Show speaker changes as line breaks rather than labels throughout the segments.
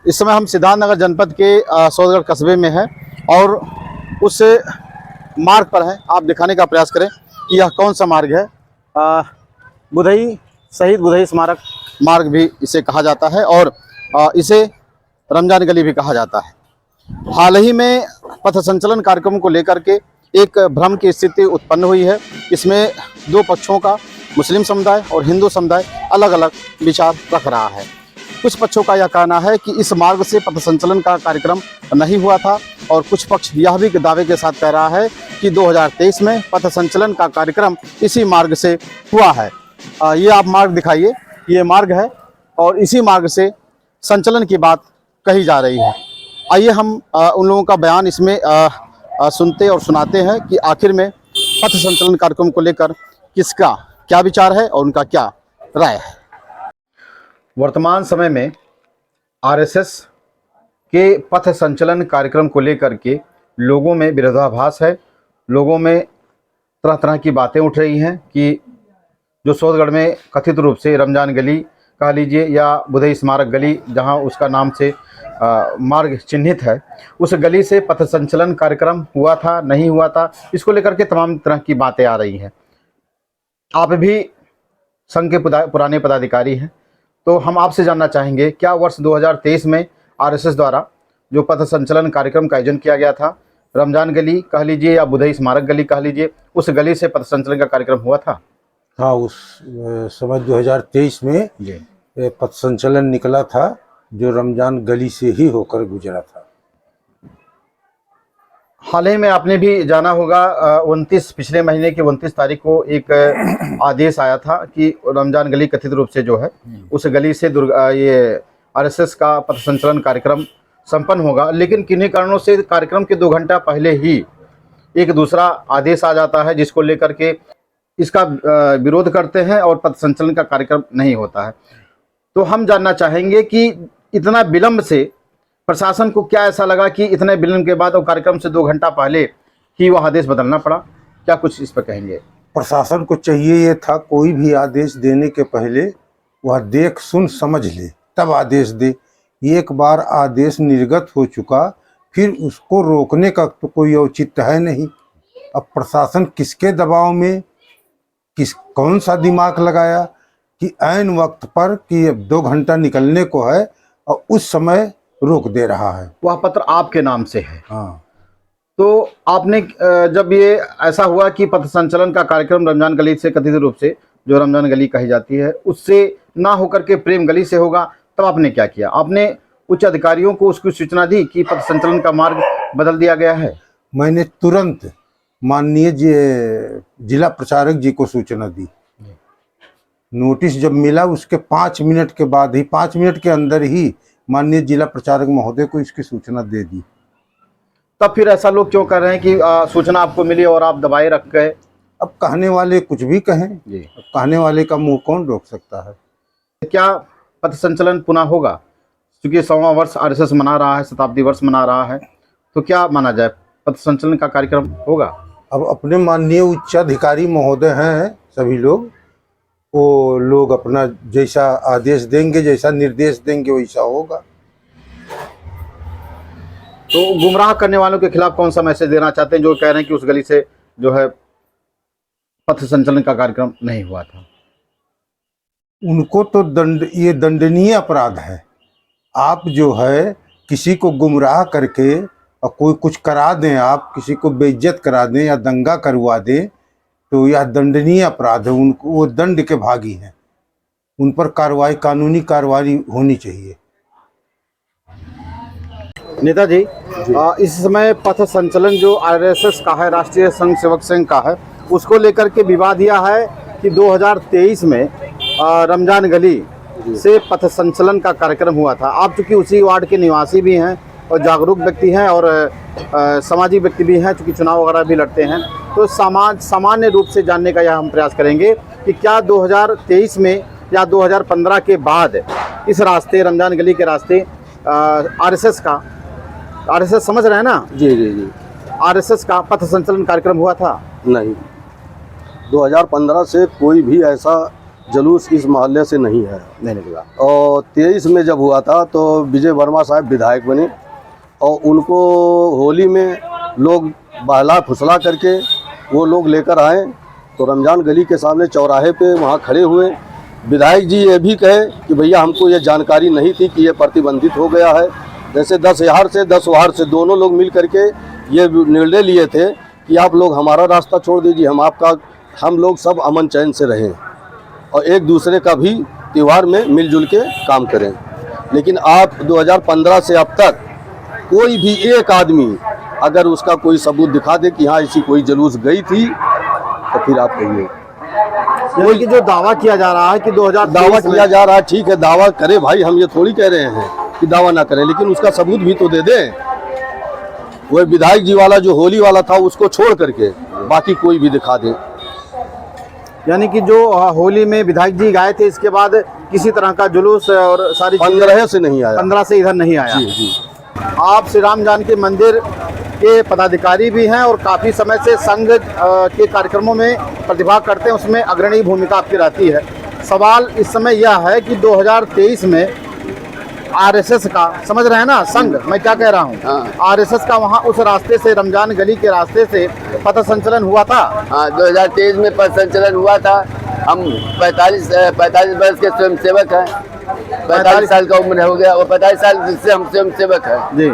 इस समय हम सिद्धार्थनगर जनपद के सौदगढ़ कस्बे में हैं और उस मार्ग पर हैं। आप दिखाने का प्रयास करें कि यह कौन सा मार्ग है। बुधई शहीद बुधई स्मारक मार्ग भी इसे कहा जाता है और इसे रमजान गली भी कहा जाता है। हाल ही में पथ संचलन कार्यक्रम को लेकर के एक भ्रम की स्थिति उत्पन्न हुई है। इसमें दो पक्षों का, मुस्लिम समुदाय और हिंदू समुदाय, अलग अलग विचार रख रहा है। कुछ पक्षों का यह कहना है कि इस मार्ग से पथ संचलन का कार्यक्रम नहीं हुआ था और कुछ पक्ष यह भी दावे के साथ कह रहा है कि 2023 में पथ संचलन का कार्यक्रम इसी मार्ग से हुआ है। ये आप मार्ग दिखाइए, ये मार्ग है और इसी मार्ग से संचलन की बात कही जा रही है। आइए हम उन लोगों का बयान इसमें सुनते और सुनाते हैं कि आखिर में पथ संचलन कार्यक्रम को लेकर किसका क्या विचार है और उनका क्या राय है। वर्तमान समय में आरएसएस के पथ संचलन कार्यक्रम को लेकर के लोगों में विरोधाभास है। लोगों में तरह तरह की बातें उठ रही हैं कि जो सौदगढ़ में कथित रूप से रमजान गली कह लीजिए या बुधई स्मारक गली, जहां उसका नाम से मार्ग चिन्हित है, उस गली से पथ संचलन कार्यक्रम हुआ था नहीं हुआ था, इसको लेकर के तमाम तरह की बातें आ रही हैं। आप भी संघ के पुराने पदाधिकारी हैं, तो हम आपसे जानना चाहेंगे क्या वर्ष 2023 में आरएसएस द्वारा जो पथ संचलन कार्यक्रम का आयोजन किया गया था, रमजान गली कह लीजिए या बुधई स्मारक गली कह लीजिए, उस गली से पथ संचलन का कार्यक्रम हुआ था?
हाँ, उस समय 2023 में पथ संचलन निकला था जो रमजान गली से ही होकर गुजरा था।
हाल ही में आपने भी जाना होगा, 29 पिछले महीने की 29 तारीख को एक आदेश आया था कि रमजान गली कथित रूप से जो है उस गली से ये आरएसएस का पथ संचलन कार्यक्रम संपन्न होगा। लेकिन किन्हीं कारणों से कार्यक्रम के 2 घंटा पहले ही एक दूसरा आदेश आ जाता है जिसको लेकर के इसका विरोध करते हैं और पथ संचलन का कार्यक्रम नहीं होता है। तो हम जानना चाहेंगे कि इतना विलंब से प्रशासन को क्या ऐसा लगा कि इतने विलंब के बाद और कार्यक्रम से 2 घंटा पहले ही वह आदेश बदलना पड़ा? क्या कुछ इस पर कहेंगे?
प्रशासन को चाहिए ये था कोई भी आदेश देने के पहले वह देख सुन समझ ले तब आदेश दे। एक बार आदेश निर्गत हो चुका, फिर उसको रोकने का तो कोई औचित्य है नहीं। अब प्रशासन किसके दबाव में कौन सा दिमाग लगाया कि ऐन वक्त पर कि अब 2 घंटा निकलने को है और उस समय रोक दे रहा है।
वह पत्र आपके नाम से है?
हाँ।
तो आपने जब ये ऐसा हुआ कि पथ संचलन का कार्यक्रम रमजान गली से कथित रूप से जो रमजान गली कही जाती है उससे ना होकर के प्रेम गली से होगा, तब आपने क्या किया? आपने उच्च अधिकारियों को उसकी सूचना दी कि पथ संचलन का मार्ग बदल दिया गया है?
मैंने तुरंत माननीय जिला प्रचारक जी को सूचना दी। नोटिस जब मिला उसके 5 मिनट के बाद ही, 5 मिनट के अंदर ही माननीय जिला प्रचारक महोदय को इसकी सूचना दे दी।
तब फिर ऐसा लोग क्यों कर रहे हैं कि सूचना आपको मिली और आप दबाए रख गए?
अब कहने वाले कुछ भी कहें जी, अब कहने वाले का मुंह कौन रोक सकता है।
क्या पथ संचलन पुनः होगा? क्योंकि 100वां वर्ष आरएसएस मना रहा है, शताब्दी वर्ष मना रहा है, तो क्या माना जाए, पथ संचलन का कार्यक्रम होगा?
अब अपने माननीय उच्च अधिकारी महोदय हैं सभी लोग, वो लोग अपना जैसा आदेश देंगे, जैसा निर्देश देंगे वैसा होगा।
तो गुमराह करने वालों के खिलाफ कौन सा मैसेज देना चाहते हैं जो कह रहे हैं कि उस गली से जो है पथ संचलन का कार्यक्रम नहीं हुआ था?
उनको तो ये दंडनीय अपराध है। आप जो है किसी को गुमराह करके और कोई कुछ करा दें, आप किसी को बेइज्जत करा दें या दंगा करवा दें, तो यह दंडनीय अपराध है। उनको वो दंड के भागी हैं, उन पर कार्रवाई, कानूनी कार्रवाई होनी चाहिए।
नेताजी, इस समय पथ संचलन जो आरएसएस का है, राष्ट्रीय संघ सेवक संघ का है, उसको लेकर के विवाद यह है कि 2023 में रमजान गली से पथ संचलन का कार्यक्रम हुआ था। आप चूँकि उसी वार्ड के निवासी भी हैं और जागरूक व्यक्ति हैं और सामाजिक व्यक्ति भी हैं, चूँकि चुनाव वगैरह भी लड़ते हैं, तो सामान्य रूप से जानने का यह हम प्रयास करेंगे कि क्या 2023 में या 2015 के बाद इस रास्ते, रमजान गली के रास्ते आरएसएस समझ रहे हैं ना?
जी जी जी।
आरएसएस का पथ संचलन कार्यक्रम हुआ था?
नहीं, 2015 से कोई भी ऐसा जुलूस इस मोहल्ले से नहीं है।
नहीं निकला।
और 23 में जब हुआ था तो विजय वर्मा साहब विधायक बने और उनको होली में लोग बहला फुसला करके वो लोग लेकर आए तो रमजान गली के सामने चौराहे पे वहाँ खड़े हुए। विधायक जी ये भी कहे कि भैया हमको ये जानकारी नहीं थी कि ये प्रतिबंधित हो गया है। जैसे 10 यार से 10 वार से दोनों लोग मिल करके ये निर्णय लिए थे कि आप लोग हमारा रास्ता छोड़ दीजिए, हम लोग सब अमन चैन से रहें और एक दूसरे का भी त्यौहार में मिलजुल के काम करें। लेकिन आप 2015 से अब तक कोई भी एक आदमी अगर उसका कोई सबूत दिखा दे कि हाँ ऐसी कोई जुलूस गई थी तो फिर आप कहिए।
कोई कि जो दावा किया जा रहा है कि 2023
दावा किया जा रहा है, ठीक है दावा करे भाई, हम ये थोड़ी कह रहे हैं कि दावा ना करें, लेकिन उसका सबूत भी तो दे दें। वो विधायक जी वाला जो होली वाला था उसको छोड़ करके बाकी कोई भी दिखा दे।
यानी कि जो होली में विधायक जी गए थे इसके बाद किसी तरह का जुलूस और सारी
15 से नहीं आया।
15 से इधर नहीं आया।
जी जी।
आप श्री राम जानकी मंदिर के पदाधिकारी भी हैं और काफ़ी समय से संघ के कार्यक्रमों में प्रतिभाग करते हैं, उसमें अग्रणी भूमिका आपकी रहती है। सवाल इस समय यह है कि 2023 में आरएसएस का, समझ रहे हैं ना, संघ मैं क्या कह रहा हूँ, आरएसएस का वहाँ उस रास्ते से, रमजान गली के रास्ते से पथ संचलन हुआ था।
हाँ, 2023 में पथ संचलन हुआ था। हम 45 वर्ष के स्वयंसेवक हैं। 45 साल का उम्र हो गया और 45 साल से हम स्वयंसेवक हैं
जी।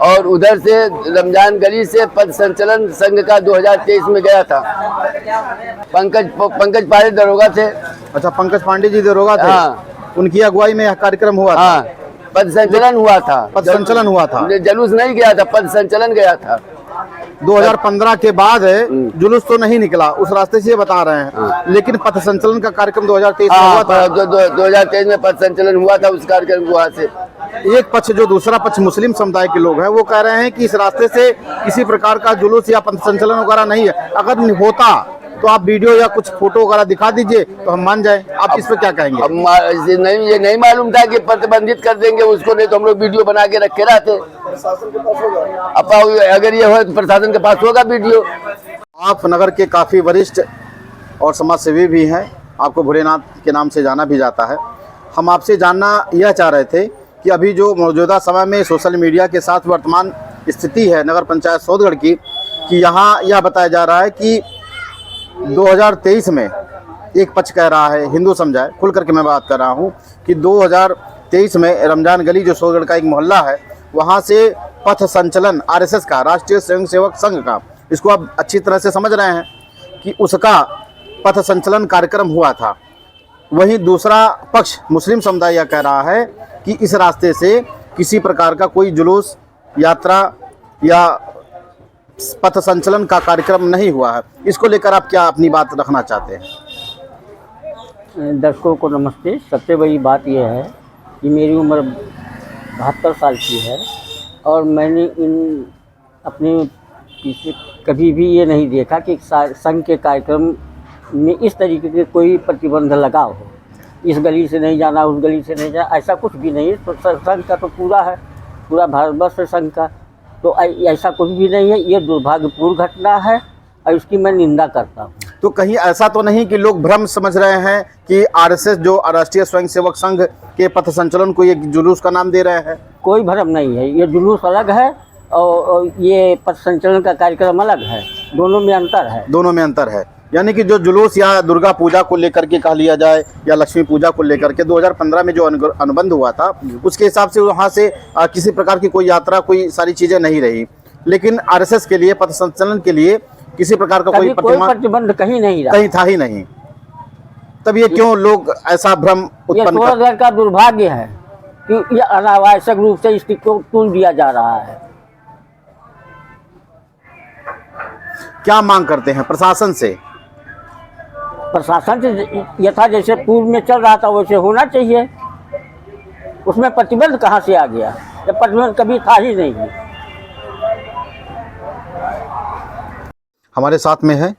और उधर से रमजान गली से पथ संचलन संघ का 2023 में गया था। पंकज पांडे दरोगा थे।
अच्छा, पंकज पांडे जी दरोगा थे।
हाँ।
उनकी अगुवाई में यह कार्यक्रम हुआ था।
हाँ, पथ संचलन हुआ था।
पथ संचलन हुआ था।
जुलूस नहीं गया था, पथ संचलन गया था।
2015 के बाद जुलूस तो नहीं निकला उस रास्ते से, ये बता रहे हैं, लेकिन पथ संचलन का कार्यक्रम 2023 में हुआ था।
2023 में पथ संचलन हुआ था उस कार्यक्रम को। से
एक पक्ष, जो दूसरा पक्ष मुस्लिम समुदाय के लोग हैं, वो कह रहे हैं कि इस रास्ते से किसी प्रकार का जुलूस या पथ संचलन वगैरह नहीं है। अगर होता तो आप वीडियो या कुछ फोटो वगैरह दिखा दीजिए तो हम मान जाए। आप इस पे क्या कहेंगे?
अब नहीं, ये नहीं मालूम था कि प्रतिबंधित कर देंगे उसको, नहीं तो हम लोग वीडियो बना के रखे रहते। अब अगर ये हो तो प्रशासन के पास होगा वीडियो।
आप नगर के काफ़ी वरिष्ठ और समाजसेवी भी हैं, आपको भोलेनाथ के नाम से जाना भी जाता है। हम आपसे जानना यह चाह रहे थे कि अभी जो मौजूदा समय में सोशल मीडिया के साथ वर्तमान स्थिति है नगर पंचायत सौदगढ़ की, कि यहाँ यह बताया जा रहा है कि 2023 में एक पक्ष कह रहा है, हिंदू समुदाय खुल करके मैं बात कर रहा हूँ, कि 2023 में रमजान गली जो सौदगढ़ का एक मोहल्ला है वहाँ से पथ संचलन आरएसएस का, राष्ट्रीय स्वयंसेवक संघ का, इसको आप अच्छी तरह से समझ रहे हैं कि उसका पथ संचलन कार्यक्रम हुआ था। वहीं दूसरा पक्ष मुस्लिम समुदाय यह कह रहा है कि इस रास्ते से किसी प्रकार का कोई जुलूस, यात्रा या पथ संचलन का कार्यक्रम नहीं हुआ है। इसको लेकर आप क्या अपनी बात रखना चाहते हैं?
दर्शकों को नमस्ते। सबसे बड़ी बात यह है कि मेरी उम्र 72 साल की है और मैंने इन अपने पीछे कभी भी ये नहीं देखा कि संघ के कार्यक्रम में इस तरीके के कोई प्रतिबंध लगा हो। इस गली से नहीं जाना, उस गली से नहीं जाना, ऐसा कुछ भी नहीं है। तो संघ का तो पूरा है, पूरा भारतवर्ष संघ का, तो ऐसा कुछ भी नहीं है। ये दुर्भाग्यपूर्ण घटना है और इसकी मैं निंदा करता हूँ।
तो कहीं ऐसा तो नहीं कि लोग भ्रम समझ रहे हैं कि आरएसएस जो राष्ट्रीय स्वयंसेवक संघ के पथ संचलन को ये जुलूस का नाम दे रहे हैं?
कोई भ्रम नहीं है। ये जुलूस अलग है और ये पथ संचलन का कार्यक्रम अलग है। दोनों में अंतर है। दोनों में अंतर है। यानी कि जो जुलूस या दुर्गा पूजा को लेकर के कह लिया जाए या लक्ष्मी पूजा को लेकर के 2015 में जो अनुबंध हुआ था उसके हिसाब से वहाँ से किसी प्रकार की कोई यात्रा, कोई सारी चीज़ें नहीं रही। लेकिन आरएसएस के लिए, पथ संचलन के लिए किसी प्रकार का कोई प्रतिबंध कहीं नहीं रहा,
कहीं था ही नहीं। तब ये क्यों लोग ऐसा भ्रम उत्पन्न कर?
सौदगढ़ का दुर्भाग्य है कि ये अनावश्यक रूप से इसको तुल दिया जा रहा है।
क्या मांग करते हैं प्रशासन से?
प्रशासन से यथा जैसे पूर्व में चल रहा था वैसे होना चाहिए। उसमें प्रतिबंध कहाँ से आ गया जब प्रतिबंध कभी था ही नहीं।
हमारे साथ में है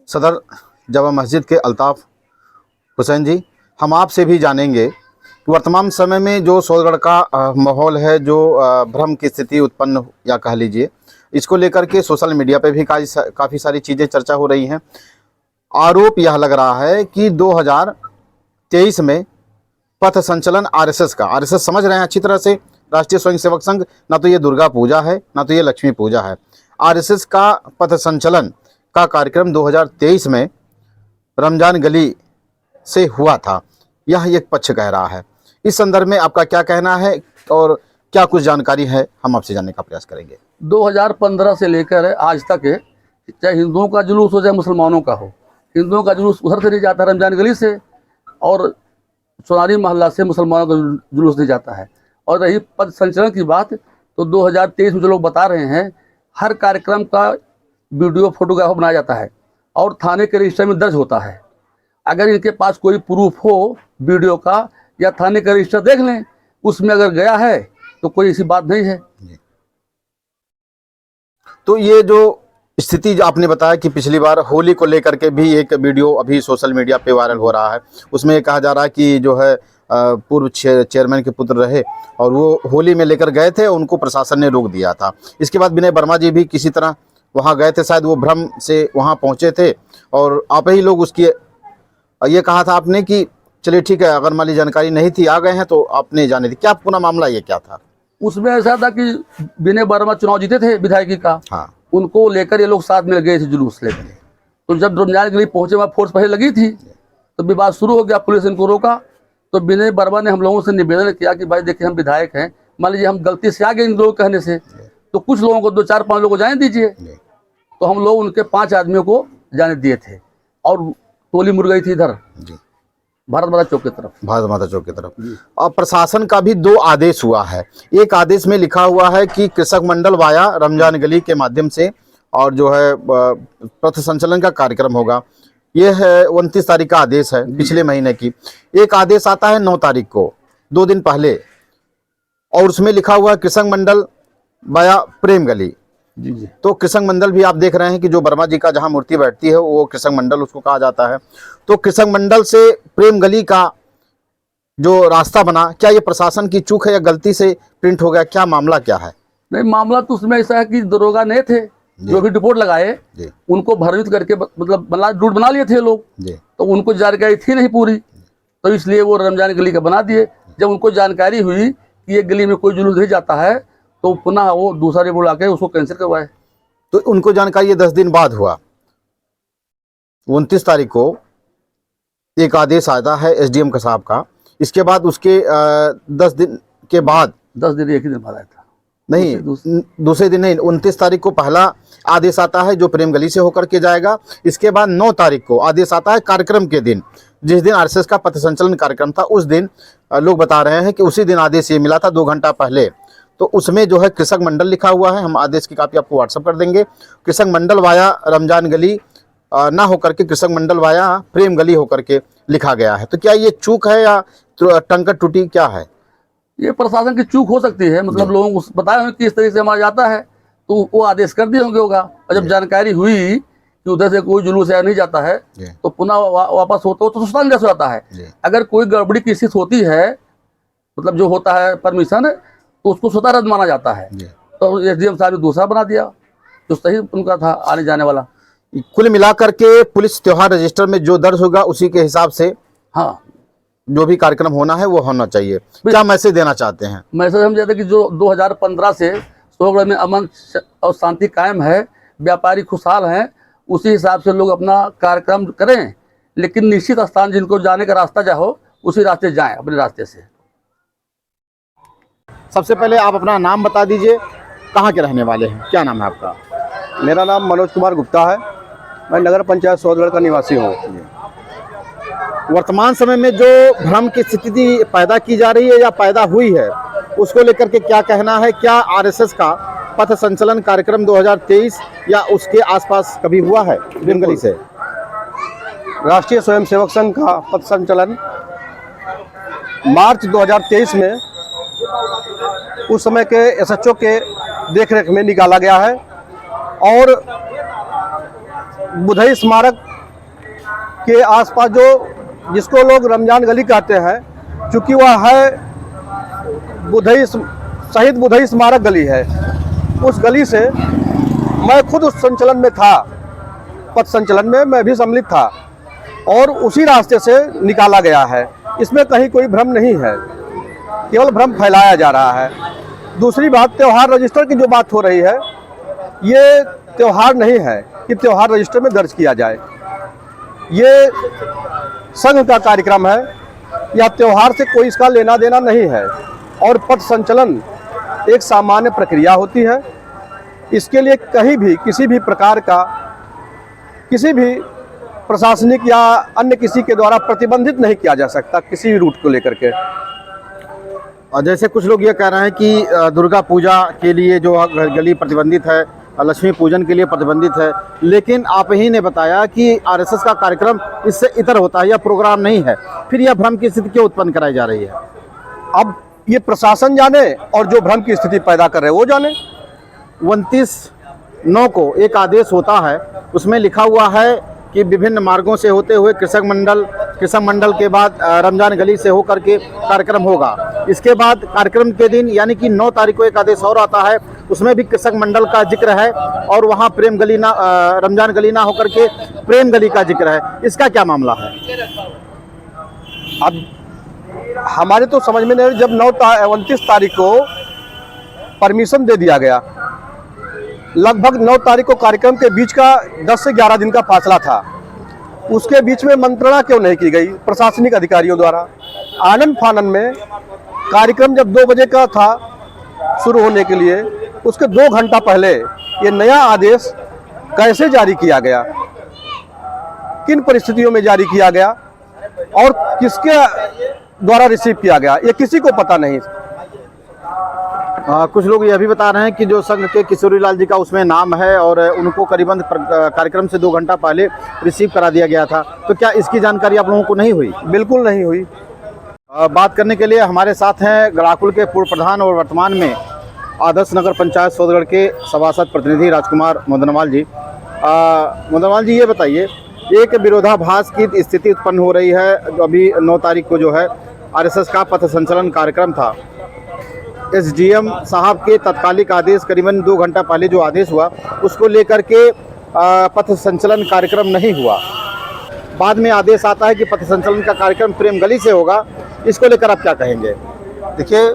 सदर जामा मस्जिद के अल्ताफ़ हुसैन जी। हम आपसे भी जानेंगे कि वर्तमान समय में जो सौदगढ़ का माहौल है, जो भ्रम की स्थिति उत्पन्न या कह लीजिए, इसको लेकर के सोशल मीडिया पे भी काफ़ी सारी चीज़ें चर्चा हो रही हैं। आरोप यह लग रहा है कि 2023 में पथ संचलन आरएसएस का, आरएसएस समझ रहे हैं अच्छी तरह से, राष्ट्रीय स्वयंसेवक संघ, ना तो ये दुर्गा पूजा है ना तो ये लक्ष्मी पूजा है, आरएसएस का पथ संचलन का कार्यक्रम 2023 में रमजान गली से हुआ था, यह एक पक्ष कह रहा है। इस संदर्भ में आपका क्या कहना है और क्या कुछ जानकारी है, हम आपसे जानने का प्रयास करेंगे।
2015 से लेकर आज तक चाहे हिंदुओं का जुलूस हो चाहे मुसलमानों का हो, हिंदुओं का जुलूस उधर से नहीं जाता रमजान गली से, और सोनारी मोहल्ला से मुसलमानों का जुलूस नहीं जाता है। और रही पथ संचलन की बात, तो 2023 में जो लोग बता रहे हैं, हर कार्यक्रम का वीडियो फोटोग्राफ बनाया जाता है और थाने के रजिस्टर में दर्ज होता है। अगर इनके पास कोई प्रूफ हो वीडियो का, या थाने का रजिस्टर देख लें, उसमें अगर गया है तो कोई ऐसी बात नहीं है।
तो ये जो स्थिति जो आपने बताया कि पिछली बार होली को लेकर के भी एक वीडियो अभी सोशल मीडिया पे वायरल हो रहा है, उसमें ये कहा जा रहा है कि जो है पूर्व चेयरमैन के पुत्र रहे और वो होली में लेकर गए थे, उनको प्रशासन ने रोक दिया था। इसके बाद विनय वर्मा जी भी किसी तरह वहाँ गए थे, शायद वो भ्रम से वहाँ पहुँचे थे और आप ही लोग उसकी ये कहा था आपने कि चलिए ठीक है, अगर मान ली जानकारी नहीं थी, आ गए हैं तो आपने जाने थी। क्या पूरा मामला ये क्या था?
उसमें ऐसा था कि विनय वर्मा चुनाव जीते थे विधायकी का,
हाँ,
उनको लेकर ये लोग साथ में गए थे जुलूस लेकर। तो जब रमजान गली पहुंचे, वहाँ फोर्स पहले लगी थी, तो विवाद शुरू हो गया, पुलिस इनको रोका। तो विनय वर्मा ने हम लोगों से निवेदन किया कि भाई देखिए हम विधायक हैं, मान लीजिए हम गलती से आ गए इन लोगों के कहने से, तो कुछ लोगों को 2-4-5 लोगों को जाने दीजिए। तो हम लोग उनके 5 आदमियों को जाने दिए थे और टोली मुड़ गई थी इधर भारत माता चौक की तरफ,
भारत माता चौक की तरफ। और प्रशासन का भी 2 आदेश हुआ है। एक आदेश में लिखा हुआ है कि कृषक मंडल वाया रमजान गली के माध्यम से और जो है पथ संचलन का कार्यक्रम होगा। ये है 29 तारीख का आदेश है, पिछले महीने की। एक आदेश आता है 9 तारीख को, 2 दिन पहले, और उसमें लिखा हुआ है कृषक मंडल वाया प्रेम गली।
जी जी।
तो कृषक मंडल भी आप देख रहे हैं कि जो वर्मा जी का जहां मूर्ति बैठती है वो कृषक मंडल उसको कहा जाता है। तो कृषक मंडल से प्रेम गली का जो रास्ता बना, क्या ये प्रशासन की चूक है या गलती से प्रिंट हो गया? क्या मामला क्या है?
नहीं, मामला तो उसमें ऐसा है कि दरोगा नहीं थे जो भी रिपोर्ट लगाए, उनको भ्रमित करके मतलब रूट बना लिए थे लोग, तो उनको जानकारी थी नहीं पूरी, तो इसलिए वो रमजान गली का बना दिए। जब उनको जानकारी हुई कि ये गली में कोई जुलूस नहीं जाता है, तो पुनः वो दूसरा रिपोर्ट आके उसको कैंसिल करवाए।
तो उनको जानकारी ये 10 दिन बाद हुआ। 29 तारीख को एक आदेश आता है एसडीएम का साहब का, इसके बाद उसके 10 दिन के बाद,
10 दिन एक ही दिन बाद आया था,
नहीं दूसरे दिन नहीं, 29 तारीख को पहला आदेश आता है जो प्रेम गली से होकर के जाएगा। इसके बाद 9 तारीख को आदेश आता है कार्यक्रम के दिन, जिस दिन आरएसएस का पथ संचलन कार्यक्रम था। उस दिन लोग बता रहे हैं कि उसी दिन आदेश ये मिला था 2 घंटा पहले। तो उसमें जो है कृषक मंडल लिखा हुआ है, हम आदेश की कॉपी आपको व्हाट्सअप कर देंगे। कृषक मंडल वाया रमजान गली ना होकर के कृषक मंडल वाया प्रेम गली होकर के लिखा गया है। तो क्या ये चूक है या टंकर टूटी क्या है?
ये प्रशासन की चूक हो सकती है, मतलब लोगों को बताया होंगे कि इस तरीके से हमारा जाता है, तो वो आदेश कर दिए होंगे होगा। और जब जानकारी हुई कि उधर से कोई जुलूस या नहीं जाता है, तो पुनः वापस होता हो तो सुस्तान जैसे होता है। अगर कोई गड़बड़ी की स्थिति होती है, मतलब जो होता है परमिशन, तो उसको स्वतः रद्द माना जाता है। तो एसडीएम साहब ने दूसरा बना दिया जो सही उनका था आने जाने वाला।
कुल मिलाकर के पुलिस त्योहार रजिस्टर में जो दर्ज होगा उसी के हिसाब से
हाँ
जो भी कार्यक्रम होना है वो होना चाहिए। क्या मैसेज देना चाहते हैं?
मैसेज हम चाहते हैं कि जो 2015 से सोगढ़ में अमन और शांति कायम है, व्यापारी खुशहाल हैं, उसी हिसाब से लोग अपना कार्यक्रम करें, लेकिन निश्चित स्थान जिनको जाने का रास्ता चाहो उसी रास्ते जाएं, अपने रास्ते से।
सबसे पहले आप अपना नाम बता दीजिए, कहाँ के रहने वाले हैं, क्या नाम है आपका?
मेरा नाम मनोज कुमार गुप्ता है, मैं नगर पंचायत सोदगढ़ का निवासी हूँ।
वर्तमान समय में जो भ्रम की स्थिति पैदा की जा रही है या पैदा हुई है, उसको लेकर के क्या कहना है? क्या आरएसएस का पथ संचलन कार्यक्रम 2023 या उसके आसपास कभी हुआ है प्रेम गली से?
राष्ट्रीय स्वयंसेवक संघ का पथ संचलन मार्च 2023 में उस समय के एसएचओ के देखरेख में निकाला गया है, और बुधई स्मारक के आसपास जो जिसको लोग रमजान गली कहते हैं, चूँकि वह है शहीद बुधई स्मारक गली है, उस गली से मैं खुद उस संचलन में था पथ संचलन में मैं भी सम्मिलित था और उसी रास्ते से निकाला गया है। इसमें कहीं कोई भ्रम नहीं है, केवल भ्रम फैलाया जा रहा है। दूसरी बात, त्यौहार रजिस्टर की जो बात हो रही है, ये त्यौहार नहीं है कि त्यौहार रजिस्टर में दर्ज किया जाए। ये संघ का कार्यक्रम है या त्यौहार से कोई इसका लेना देना नहीं है। और पथ संचलन एक सामान्य प्रक्रिया होती है। इसके लिए कहीं भी किसी भी प्रकार का किसी भी प्रशासनिक या अन्य किसी के द्वारा प्रतिबंधित नहीं किया जा सकता किसी भी रूट को लेकर के।
और जैसे कुछ लोग ये कह रहे हैं कि दुर्गा पूजा के लिए जो गली प्रतिबंधित है, लक्ष्मी पूजन के लिए प्रतिबंधित है, लेकिन आप ही ने बताया कि आरएसएस का कार्यक्रम इससे इतर होता है या प्रोग्राम नहीं है, फिर यह भ्रम की स्थिति क्यों उत्पन्न कराई जा रही है?
अब ये प्रशासन जाने और जो भ्रम की स्थिति पैदा कर रहे हैं वो जाने।
29/9 को एक आदेश होता है, उसमें लिखा हुआ है कि विभिन्न मार्गों से होते हुए कृषक मंडल के बाद रमजान गली से होकर के कार्यक्रम होगा। इसके बाद कार्यक्रम के दिन यानी कि 9 तारीख को एक आदेश और आता है, उसमें भी कृषक मंडल का जिक्र है और वहाँ प्रेम गली ना रमजान गली ना होकर के प्रेम गली का जिक्र है। इसका क्या मामला है?
अब हमारे तो समझ में नहीं, जब 29 तारीख को परमिशन दे दिया गया, लगभग 9 तारीख को कार्यक्रम के बीच का 10 से 11 दिन का फासला था, उसके बीच में मंत्रणा क्यों नहीं की गई प्रशासनिक अधिकारियों द्वारा? आनन फानन में कार्यक्रम जब 2 बजे का था शुरू होने के लिए, उसके 2 घंटा पहले ये नया आदेश कैसे जारी किया गया, किन परिस्थितियों में जारी किया गया और किसके द्वारा रिसीव किया गया, ये किसी को पता नहीं।
कुछ लोग यह भी बता रहे हैं कि जो संघ के किशोरी लाल जी का उसमें नाम है और उनको करीबन कार्यक्रम से 2 घंटा पहले रिसीव करा दिया गया था, तो क्या इसकी जानकारी आप लोगों को नहीं हुई?
बिल्कुल नहीं हुई।
बात करने के लिए हमारे साथ हैं गड़ाकुल के पूर्व प्रधान और वर्तमान में आदर्श नगर पंचायत सोदगढ़ के सभासद प्रतिनिधि राजकुमार मोदनवाल जी। मोदनवाल जी, ये बताइए, एक विरोधाभास की स्थिति उत्पन्न हो रही है। जो अभी 9 तारीख को जो है आरएसएस का पथ संचलन कार्यक्रम था, एसडीएम साहब के तत्कालिक आदेश करीबन 2 घंटा पहले जो आदेश हुआ उसको लेकर के पथ संचलन कार्यक्रम नहीं हुआ। बाद में आदेश आता है कि पथ संचलन का कार्यक्रम प्रेम गली से होगा। इसको लेकर आप क्या कहेंगे?
देखिए,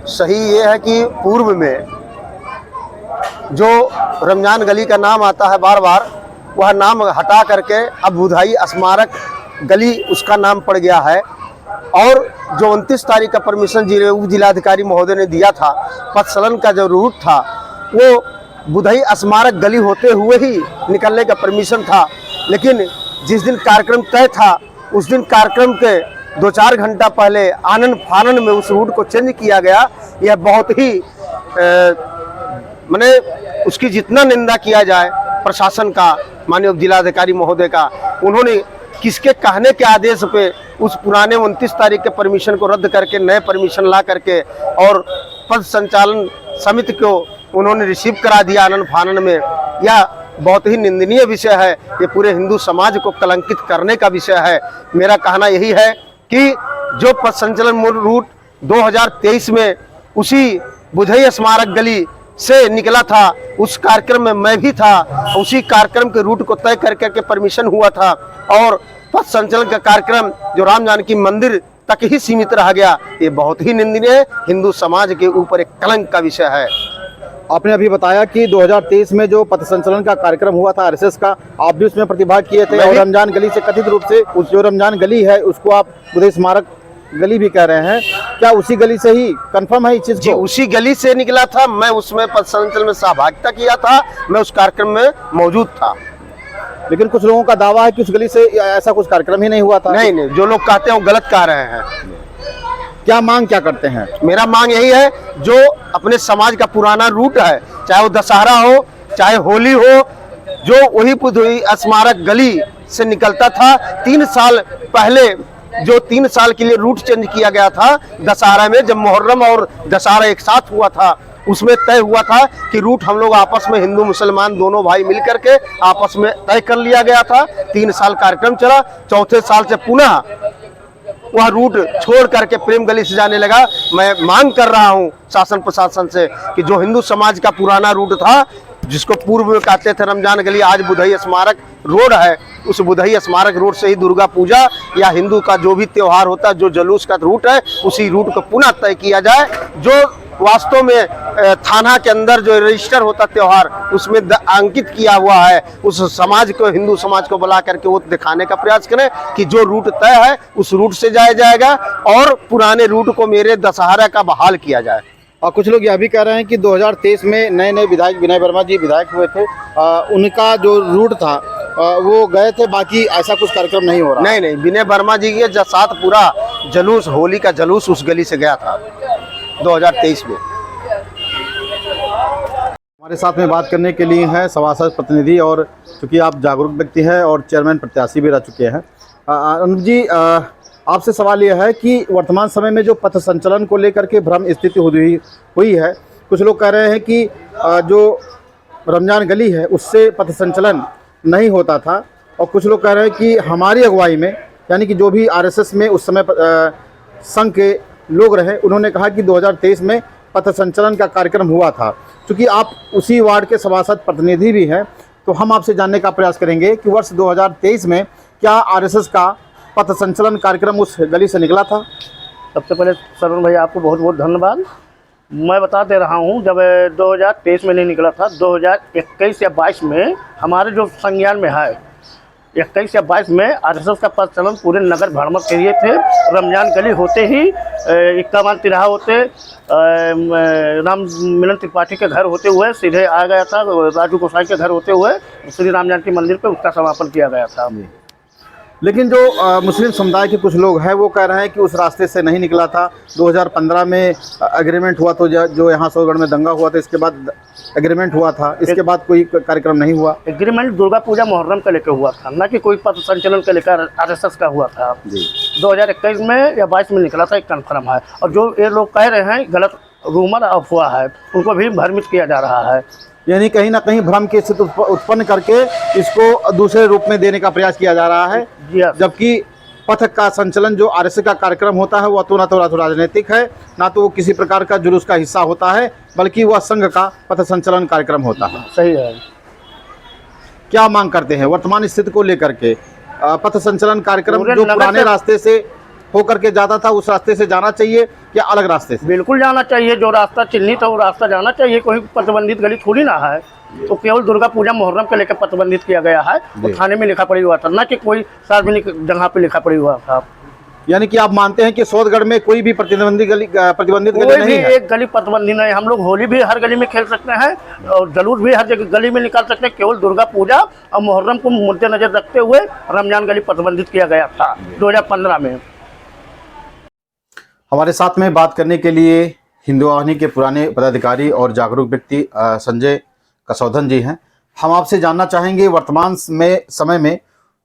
सही ये है कि पूर्व में जो रमजान गली का नाम आता है बार बार, वह नाम हटा करके अब बुधाई स्मारक गली उसका नाम पड़ गया है। और जो 29 तारीख का परमिशन जिलाधिकारी महोदय ने दिया था, पथ संचलन का जो रूट था वो बुधाई स्मारक गली होते हुए ही निकलने का परमिशन था। लेकिन जिस दिन कार्यक्रम तय था, उस दिन कार्यक्रम के 2-4 घंटा पहले आनन फानन में उस रूट को चेंज किया गया। यह बहुत ही माने उसकी जितना निंदा किया जाए प्रशासन का, माननीय जिलाधिकारी महोदय का, उन्होंने किसके कहने के आदेश पे उस पुराने 29 तारीख के परमिशन को रद्द करके नए परमिशन ला करके और पथ संचालन समिति को उन्होंने रिसीव करा दिया आनन फानन में। यह बहुत ही निंदनीय विषय है। ये पूरे हिंदू समाज को कलंकित करने का विषय है। मेरा कहना यही है कि जो पथ संचलन मूल रूट 2023 में उसी बुधई स्मारक गली से निकला था, उस कार्यक्रम में मैं भी था। उसी कार्यक्रम के रूट को तय कर करके परमिशन हुआ था और पथ संचलन का कार्यक्रम जो राम जानकी मंदिर तक ही सीमित रह गया। ये बहुत ही निंदनीय, हिंदू समाज के ऊपर एक कलंक का विषय है।
आपने अभी बताया कि 2023 में जो पथ संचलन का कार्यक्रम हुआ था आरएसएस का, आप भी उसमें प्रतिभाग किए थे और रमजान गली से कथित रूप से उस जो रमजान गली है उसको आप बुधई स्मारक गली भी कह रहे हैं। क्या उसी गली से ही कंफर्म है इस चीज को?
उसी गली से निकला था। मैं उसमें पथ संचलन में सहभागिता किया था, मैं उस कार्यक्रम में मौजूद था।
लेकिन कुछ लोगों का दावा है कि उस गली से ऐसा कुछ कार्यक्रम ही नहीं हुआ था।
नहीं, जो लोग कहते हैं वो गलत कह रहे हैं।
क्या मांग क्या करते हैं?
मेरा मांग यही है, जो अपने समाज का पुराना रूट है, चाहे वो दशहरा हो चाहे होली हो, जो वही बुधई स्मारक गली से निकलता था। 3 साल पहले जो 3 साल के लिए रूट चेंज किया गया था दशहरा में, जब मुहर्रम और दशहरा एक साथ हुआ था, उसमें तय हुआ था कि रूट हम लोग आपस में हिंदू मुसलमान दोनों भाई मिल करके आपस में तय कर लिया गया था। 3 साल कार्यक्रम चला, 4थे साल से पुनः वह रूट छोड़ करके प्रेम गली से जाने लगा। मैं मांग कर रहा हूं शासन प्रशासन से कि जो हिंदू समाज का पुराना रूट था जिसको पूर्व में कहते थे रमजान गली, आज बुधई स्मारक रोड है, उस बुधई स्मारक रोड से ही दुर्गा पूजा या हिंदू का जो भी त्योहार होता है, जो जुलूस का रूट है, उसी रूट को पुनः तय किया जाए। जो वास्तव में थाना के अंदर जो रजिस्टर होता त्योहार, उसमें अंकित किया हुआ है, उस समाज को, हिंदू समाज को बुला करके वो दिखाने का प्रयास करें कि जो रूट तय है उस रूट से जाया जाएगा और पुराने रूट को मेरे दशहरा का बहाल किया जाए।
और कुछ लोग यह भी कह रहे हैं कि 2023 में नए नए विधायक विनय वर्मा जी विधायक हुए थे, उनका जो रूट था वो गए थे, बाकी ऐसा कुछ कार्यक्रम नहीं हो रहा।
नहीं, विनय वर्मा जी के साथ पूरा जुलूस, होली का जुलूस उस गली से गया था 2023 में।
हमारे साथ में बात करने के लिए हैं सभासद प्रतिनिधि, और चूंकि आप जागरूक व्यक्ति हैं और चेयरमैन प्रत्याशी भी रह चुके हैं। अनुप जी, आपसे सवाल यह है कि वर्तमान समय में जो पथ संचलन को लेकर के भ्रम स्थिति हुई है, कुछ लोग कह रहे हैं कि जो रमजान गली है उससे पथ संचलन नहीं होता था, और कुछ लोग कह रहे हैं कि हमारी अगुवाई में, यानी कि जो भी आरएसएस में उस समय संघ के लोग रहे, उन्होंने कहा कि 2023 में पथ संचलन का कार्यक्रम हुआ था। क्योंकि आप उसी वार्ड के सभासद प्रतिनिधि भी हैं, तो हम आपसे जानने का प्रयास करेंगे कि वर्ष 2023 में क्या आरएसएस का पथ संचलन कार्यक्रम उस गली से निकला था?
सबसे पहले शरण भाई आपको बहुत बहुत धन्यवाद। मैं बता दे रहा हूं, जब 2023 में नहीं निकला था, 2021 या 22 में हमारे जो संज्ञान में है, 21 या 22 में आरएसएस का पथ संचलन पूरे नगर भ्रमण के लिए थे। रमजान गली होते ही इक्कामान तिराहा होते, राम मिलन त्रिपाठी के घर होते हुए सीधे आ गया था, राजू गोसाई के घर होते हुए श्री राम जानकी मंदिर पे उसका समापन किया गया था।
लेकिन जो मुस्लिम समुदाय के कुछ लोग हैं वो कह रहे हैं कि उस रास्ते से नहीं निकला था। 2015 में एग्रीमेंट हुआ, तो जो यहाँ सोगढ़ में दंगा हुआ था, इसके बाद एग्रीमेंट हुआ था, इसके बाद कोई कार्यक्रम नहीं हुआ।
एग्रीमेंट दुर्गा पूजा मुहर्रम का लेकर हुआ था, ना कि कोई पथ संचलन का लेकर आरएसएस का हुआ था। 2021 में या 22 में निकला था, एक कन्फर्म है। और जो ये लोग कह रहे हैं गलत रूमर अफवाह है, उनको भी भ्रमित किया जा रहा है।
यानी कहीं ना कहीं भ्रम की स्थिति उत्पन्न करके इसको दूसरे रूप में देने का प्रयास किया जा रहा है, जबकि पथ का संचलन जो आरएसएस का कार्यक्रम होता है, वह तो ना तो राजनीतिक है, ना तो वो किसी प्रकार का जुलूस का हिस्सा होता है, बल्कि वह संघ का पथ संचलन कार्यक्रम होता है।
सही है।
क्या मांग करते हैं वर्तमान स्थिति को लेकर के? पथ संचलन कार्यक्रम जो पुराने रास्ते से होकर के जाता था, उस रास्ते से जाना चाहिए या अलग रास्ते से?
बिल्कुल जाना चाहिए, जो रास्ता चिन्हित है वो रास्ता जाना चाहिए। कोई प्रतिबंधित गली थोड़ी ना है, तो केवल दुर्गा पूजा मुहर्रम के लेकर प्रतिबंधित किया गया है। वो थाने में लिखा पड़ी हुआ था, ना कि कोई सार्वजनिक जगह पे लिखा पड़ी हुआ था।
यानी कि आप मानते हैं कि सोदगढ़ में कोई भी प्रतिबंधित गली नहीं है?
एक गली प्रतिबंधित नहीं। हम लोग होली भी हर गली में खेल सकते हैं और जुलूस भी हर जगह गली में निकाल सकते हैं। केवल दुर्गा पूजा और मुहर्रम को मद्देनजर रखते हुए रमजान गली प्रतिबंधित किया गया था 2015 में।
हमारे साथ में बात करने के लिए हिंदू वाहिनी के पुराने पदाधिकारी और जागरूक व्यक्ति संजय कसौधन जी हैं। हम आपसे जानना चाहेंगे वर्तमान में समय में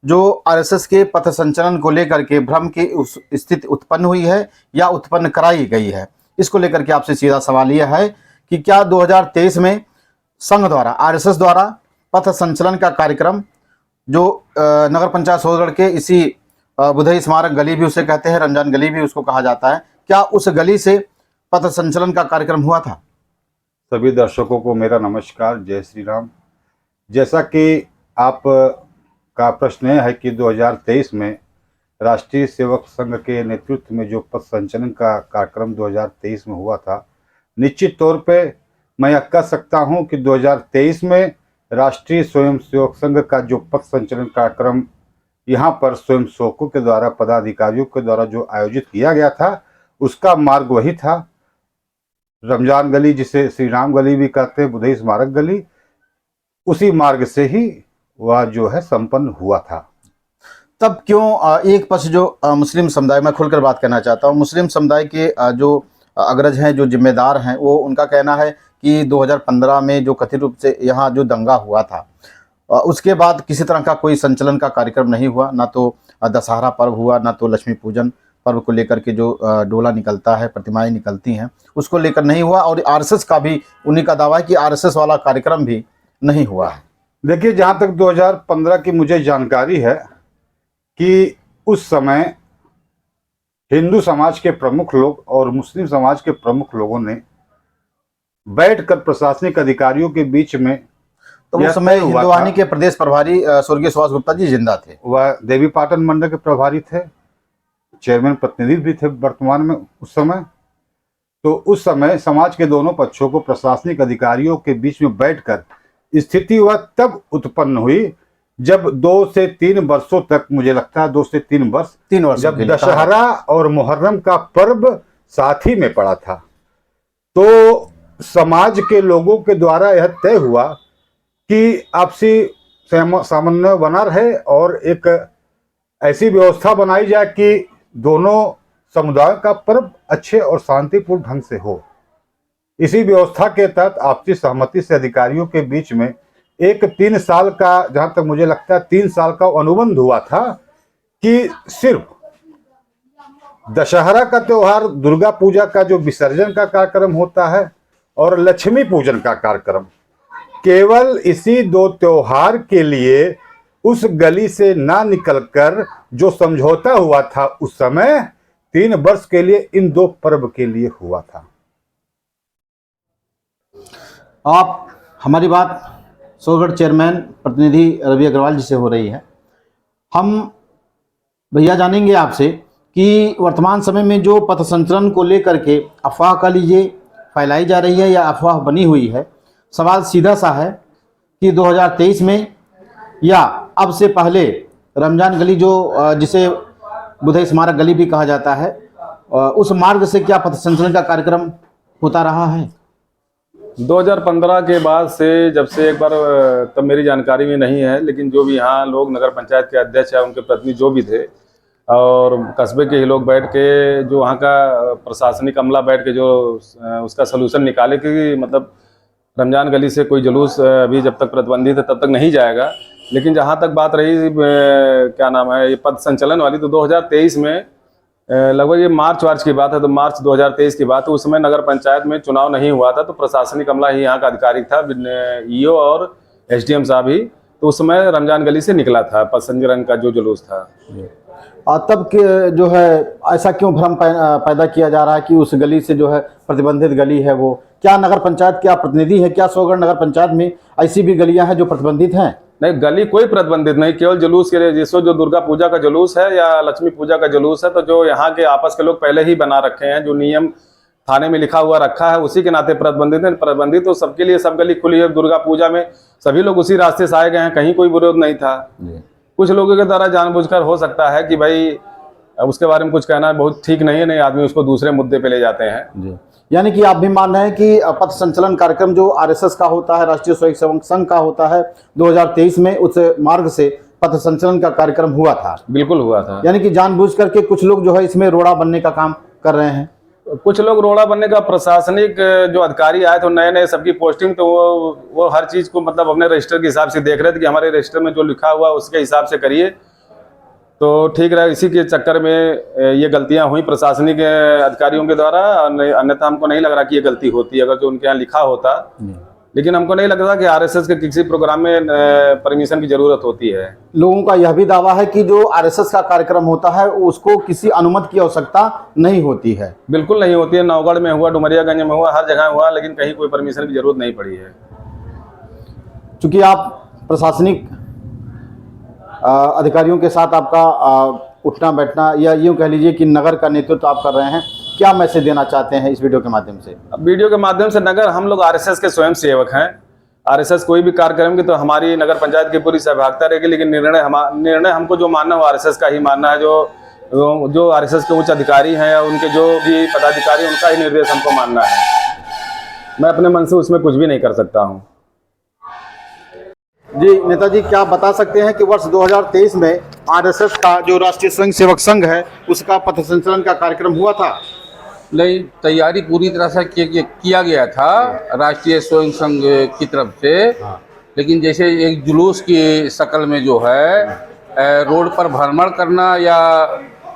जो आरएसएस के पथ संचलन को लेकर के भ्रम की उस स्थिति उत्पन्न हुई है या उत्पन्न कराई गई है, इसको लेकर के आपसे सीधा सवाल यह है कि क्या 2023 में संघ द्वारा, आरएसएस द्वारा पथ संचलन का कार्यक्रम जो नगर पंचायत सोदगढ़ के इसी बुधई स्मारक गली भी उसे कहते हैं, रमजान गली भी उसको कहा जाता है, क्या उस गली से पथ संचलन का कार्यक्रम हुआ था?
सभी दर्शकों को मेरा नमस्कार, जय श्री राम। जैसा कि आप का प्रश्न है कि 2023 में राष्ट्रीय सेवक संघ के नेतृत्व में जो पथ संचलन का कार्यक्रम 2023 में हुआ था, निश्चित तौर पे मैं यह कह सकता हूं कि 2023 में राष्ट्रीय स्वयं सेवक संघ का जो पथ संचलन कार्यक्रम यहाँ पर स्वयं सेवकों के द्वारा, पदाधिकारियों के द्वारा जो आयोजित किया गया था, उसका मार्ग वही था। रमजान गली, जिसे श्री राम गली भी कहते हैं, बुधई स्मारक गली, उसी मार्ग से ही वह जो है संपन्न हुआ था।
तब क्यों एक पक्ष जो मुस्लिम समुदाय, मैं खुलकर बात करना चाहता हूँ, मुस्लिम समुदाय के जो अग्रज हैं, जो जिम्मेदार हैं, वो उनका कहना है कि 2015 में जो कथित रूप से यहाँ जो दंगा हुआ था, उसके बाद किसी तरह का कोई संचलन का कार्यक्रम नहीं हुआ, ना तो दशहरा पर्व हुआ, ना तो लक्ष्मी पूजन पर्व को लेकर के जो डोला निकलता है, प्रतिमाएं निकलती हैं, उसको लेकर नहीं हुआ। और आरएसएस का भी उन्हीं का दावा है कि आरएसएस वाला कार्यक्रम भी नहीं हुआ है।
देखिए, जहाँ तक 2015 की मुझे जानकारी है कि उस समय हिंदू समाज के प्रमुख लोग और मुस्लिम समाज के प्रमुख लोगों ने बैठकर प्रशासनिक अधिकारियों के बीच में
तो उस
यह
समय
तय हुआ
हिंदुवानी
था।
के प्रदेश प्रभारी स्वर्गीय सुभाष गुप्ता जी जिंदा थे।
वह देवीपाटन मंडल के प्रभारी थे, चेयरमैन प्रतिनिधि भी थे वर्तमान में उस समय। तो उस समय समाज के दोनों पक्षों को प्रशासनिक अधिकारियों के बीच में बैठकर स्थिति वह तब उत्पन्न हुई जब 2 से 3 वर्षों तक, मुझे लगता है 2 से 3 वर्ष,
3 वर्ष
जब दशहरा और मुहर्रम का पर्व साथ ही में पड़ा था, तो समाज के लोगों के द्वारा यह तय हुआ कि आपसी सामन्वय बना रहे और एक ऐसी व्यवस्था बनाई जाए कि दोनों समुदाय का पर्व अच्छे और शांतिपूर्ण ढंग से हो। इसी व्यवस्था के तहत आपसी सहमति से अधिकारियों के बीच में एक 3 साल का, जहां तक मुझे लगता है 3 साल का अनुबंध हुआ था कि सिर्फ दशहरा का त्योहार, दुर्गा पूजा का जो विसर्जन का कार्यक्रम होता है और लक्ष्मी पूजन का कार्यक्रम, केवल इसी 2 त्योहार के लिए उस गली से ना निकलकर जो समझौता हुआ था उस समय 3 वर्ष के लिए इन 2 पर्व के लिए हुआ था।
आप हमारी बात सोनगढ़ चेयरमैन प्रतिनिधि रवि अग्रवाल जी से हो रही है। हम भैया जानेंगे आपसे कि वर्तमान समय में जो पथ संचलन को लेकर के अफवाह का लीजिए फैलाई जा रही है या अफवाह बनी हुई है, सवाल सीधा सा है कि 2023 में या अब से पहले रमजान गली जो जिसे बुधई स्मारक गली भी कहा जाता है, उस मार्ग से क्या पथ संचलन का कार्यक्रम होता रहा है?
2015 के बाद से, जब से एक बार, तब मेरी जानकारी में नहीं है, लेकिन जो भी यहाँ लोग नगर पंचायत के अध्यक्ष या उनके प्रतिनिधि जो भी थे और कस्बे के ही लोग बैठ के जो वहाँ का प्रशासनिक अमला बैठ के जो उसका सलूशन निकाले कि मतलब रमजान गली से कोई जुलूस अभी जब तक प्रतिबंधित है तब तक नहीं जाएगा। लेकिन जहाँ तक बात रही क्या नाम है ये पथ संचलन वाली, तो 2023 में लगभग ये मार्च की बात है, तो मार्च 2023 की बात है। उस समय नगर पंचायत में चुनाव नहीं हुआ था, तो प्रशासनिक अमला ही यहाँ का आधिकारिक था, ईओ और एसडीएम साहब ही। तो उस समय रमजान गली से निकला था पथ संचलन का जो जुलूस था।
तब के जो है ऐसा क्यों भ्रम पैदा किया जा रहा है कि उस गली से जो है प्रतिबंधित गली है वो? क्या नगर पंचायत क्या प्रतिनिधि है, क्या सोनगढ़ नगर पंचायत में ऐसी भी गलियां हैं जो प्रतिबंधित हैं?
नहीं, गली कोई प्रतिबंधित नहीं, केवल जुलूस के लिए, जिसको जो दुर्गा पूजा का जुलूस है या लक्ष्मी पूजा का जुलूस है, तो जो यहाँ के आपस के लोग पहले ही बना रखे हैं, जो नियम थाने में लिखा हुआ रखा है, उसी के नाते प्रतिबंधित है। प्रतिबंधित तो सबके लिए, सब गली खुली है। दुर्गा पूजा में सभी लोग उसी रास्ते से आए गए हैं, कहीं कोई विरोध नहीं था। कुछ लोगों के द्वारा जानबूझकर हो सकता है कि भाई उसके बारे में कुछ कहना बहुत ठीक नहीं है, नहीं आदमी उसको दूसरे मुद्दे पे ले जाते हैं।
यानी कि आप भी मान रहे हैं कि पथ संचलन कार्यक्रम जो आरएसएस का होता है, राष्ट्रीय स्वयंसेवक संघ का होता है, 2023 में उस मार्ग से पथ संचलन का कार्यक्रम हुआ था?
बिल्कुल हुआ था।
यानी कि जानबूझ करके कुछ लोग जो है इसमें रोड़ा बनने का काम कर रहे हैं।
कुछ लोग रोड़ा बनने का, प्रशासनिक जो अधिकारी आए तो नए नए सबकी पोस्टिंग, तो वो हर चीज को मतलब अपने रजिस्टर के हिसाब से देख रहे थे कि हमारे रजिस्टर में जो लिखा हुआ उसके हिसाब से करिए तो ठीक रहा। इसी के चक्कर में ये गलतियां हुई प्रशासनिक अधिकारियों के द्वारा, अन्यथा हमको नहीं लग रहा कि ये गलती होती अगर जो उनके यहाँ लिखा होता। लेकिन हमको नहीं लगता कि आरएसएस के किसी प्रोग्राम में परमिशन की जरूरत होती है।
लोगों का यह भी दावा है कि जो आरएसएस का कार्यक्रम होता है उसको किसी अनुमति की आवश्यकता नहीं होती है।
बिल्कुल नहीं होती है। नौगढ़ में हुआ, डुमरियागंज में हुआ, हर जगह हुआ, लेकिन कहीं कोई परमिशन की जरूरत नहीं पड़ी है।
चूंकि आप प्रशासनिक अधिकारियों के साथ आपका उठना बैठना या यूँ कह लीजिए कि नगर का नेतृत्व आप कर रहे हैं, क्या मैसेज देना चाहते हैं इस वीडियो के माध्यम से?
वीडियो के माध्यम से नगर, हम लोग आरएसएस के स्वयं सेवक हैं। आरएसएस कोई भी कार्य करेंगे तो हमारी नगर पंचायत की पूरी सहभागिता रहेगी, लेकिन निर्णय हमको जो मानना है वो आरएसएस का ही मानना है। जो आरएसएस के उच्च अधिकारी हैं या उनके जो भी पदाधिकारी, उनका ही निर्देश हमको मानना है। मैं अपने मन से उसमें कुछ भी नहीं कर सकता हूँ।
जी नेताजी, क्या आप बता सकते हैं कि वर्ष 2023 में आरएसएस का जो राष्ट्रीय स्वयंसेवक संघ है उसका पथ संचलन का कार्यक्रम हुआ था?
नहीं, तैयारी पूरी तरह से किया गया था राष्ट्रीय स्वयं संघ की तरफ से। लेकिन जैसे एक जुलूस की शक्ल में जो है रोड पर भ्रमण करना या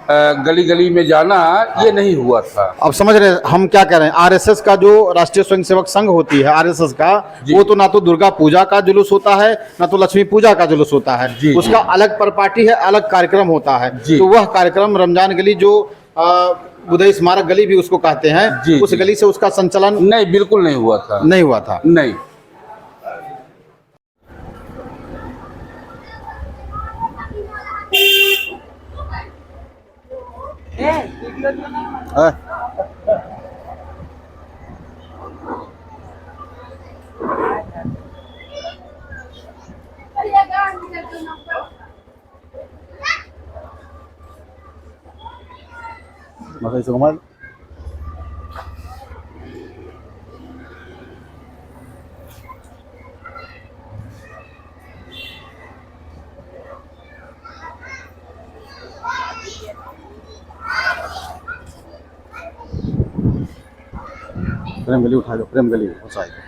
गली गली में जाना, ये नहीं हुआ था।
अब समझ रहे हम क्या कह रहे हैं? आरएसएस का जो राष्ट्रीय स्वयंसेवक संघ होती है आरएसएस का, वो तो ना तो दुर्गा पूजा का जुलूस होता है ना तो लक्ष्मी पूजा का जुलूस होता है। उसका अलग परिपाटी है, अलग कार्यक्रम होता है। तो वह कार्यक्रम रमजान गली जो बुधई स्मारक गली भी उसको कहते हैं, उस गली से उसका संचालन
नहीं, बिल्कुल नहीं हुआ था।
नहीं हुआ था।
नहीं।
है। Makasih Sukumal. प्रेम गली उठा दो, प्रेम गली उठाए दो।